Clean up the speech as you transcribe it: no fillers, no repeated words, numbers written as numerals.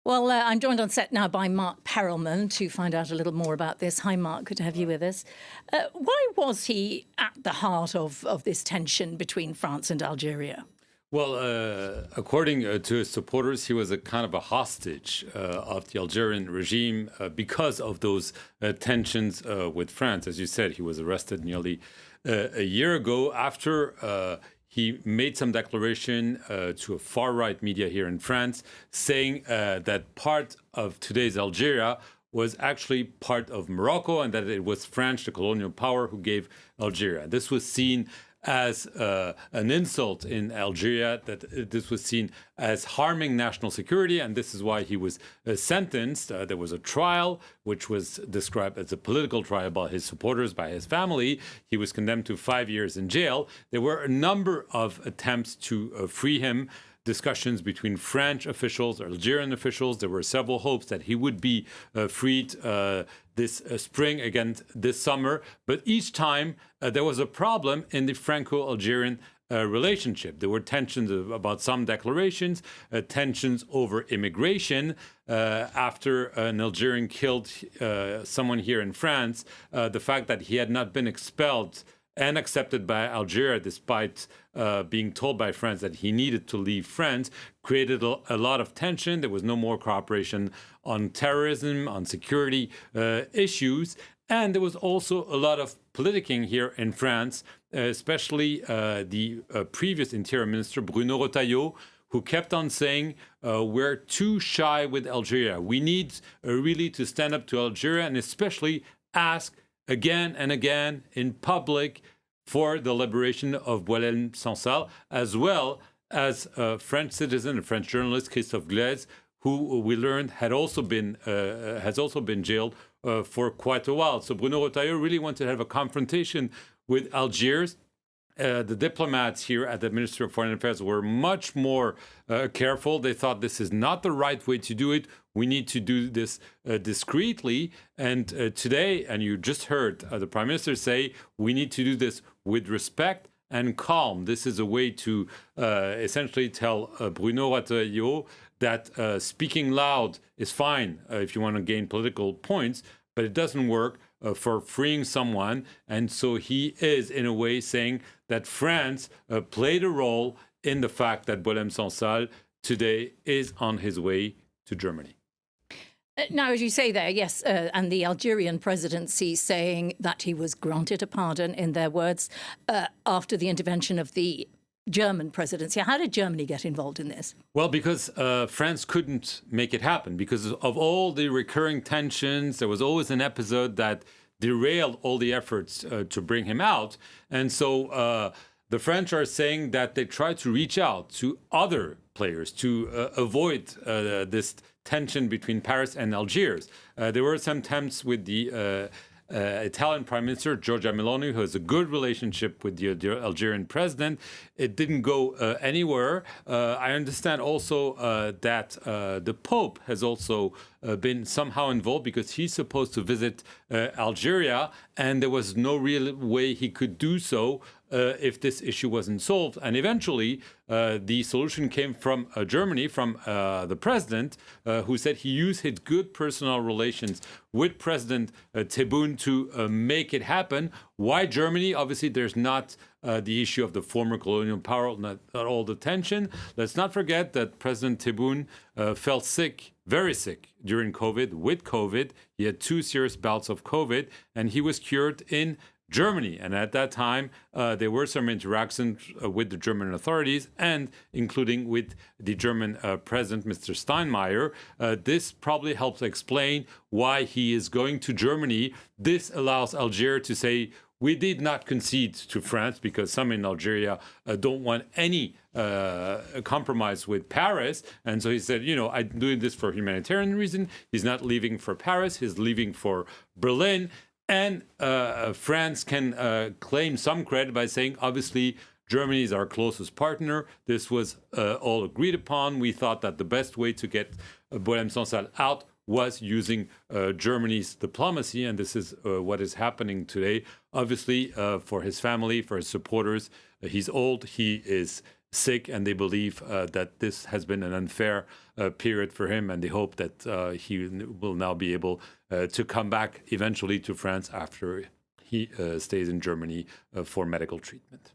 Well, I'm joined on set now by Marc Perelman to find out a little more about this. Hi, Marc. Good to have you with us. Why was he at the heart of this tension between France and Algeria? Well, according to his supporters, he was a kind of a hostage of the Algerian regime because of those tensions with France. As you said, he was arrested nearly a year ago after he made some declaration to a far-right media here in France saying that part of today's Algeria was actually part of Morocco and that it was France, the colonial power, who gave Algeria. This was seen as an insult in Algeria, that this was seen as harming national security, and this is why he was sentenced. There was a trial, which was described as a political trial by his supporters, by his family. He was condemned to 5 years in jail. There were a number of attempts to free him, discussions between French officials, Algerian officials. There were several hopes that he would be freed this spring, again this summer. But each time there was a problem in the Franco-Algerian relationship. There were tensions about some declarations, tensions over immigration. After an Algerian killed someone here in France, the fact that he had not been expelled and accepted by Algeria, despite being told by France that he needed to leave France, created a lot of tension. There was no more cooperation on terrorism, on security issues. And there was also a lot of politicking here in France, especially the previous interior minister, Bruno Retailleau, who kept on saying, we're too shy with Algeria. We need really to stand up to Algeria and especially ask again and again in public for the liberation of Boualem Sansal, as well as a French citizen, a French journalist, Christophe Glaise, who we learned has also been jailed for quite a while. So Bruno Retailleau really wanted to have a confrontation with Algiers. The diplomats here at the Ministry of Foreign Affairs were much more careful. They thought this is not the right way to do it. We need to do this discreetly. And today, and you just heard the Prime Minister say, we need to do this with respect and calm. This is a way to essentially tell Bruno Retailleau that speaking loud is fine if you want to gain political points, but it doesn't work for freeing someone. And so he is, in a way, saying that France played a role in the fact that Boualem Sansal today is on his way to Germany. Now, as you say there, yes, and the Algerian presidency saying that he was granted a pardon, in their words, after the intervention of the German presidency. How did Germany get involved in this? Well, because France couldn't make it happen. Because of all the recurring tensions, there was always an episode that derailed all the efforts to bring him out. And so the French are saying that they tried to reach out to other players to avoid this tension between Paris and Algiers. There were some attempts with the Italian Prime Minister Giorgia Meloni, who has a good relationship with the Algerian president. It didn't go anywhere. I understand also that the Pope has also been somehow involved because he's supposed to visit Algeria, and there was no real way he could do so if this issue wasn't solved. And eventually, the solution came from Germany, from the president, who said he used his good personal relations with President Tebboune to make it happen. Why Germany? Obviously, there's not the issue of the former colonial power, not all the tension. Let's not forget that President Tebboune fell sick, very sick, during COVID, with COVID. He had 2 serious bouts of COVID, and he was cured in Germany. And at that time, there were some interactions with the German authorities and including with the German president, Mr. Steinmeier. This probably helps explain why he is going to Germany. This allows Algeria to say, we did not concede to France because some in Algeria don't want any compromise with Paris. And so he said, you know, I'm doing this for humanitarian reason. He's not leaving for Paris. He's leaving for Berlin. And France can claim some credit by saying, obviously, Germany is our closest partner. This was all agreed upon. We thought that the best way to get Boualem Sansal out was using Germany's diplomacy, and this is what is happening today. Obviously, for his family, for his supporters, he's old, he is sick, and they believe that this has been an unfair period for him, and they hope that he will now be able to come back eventually to France after he stays in Germany for medical treatment.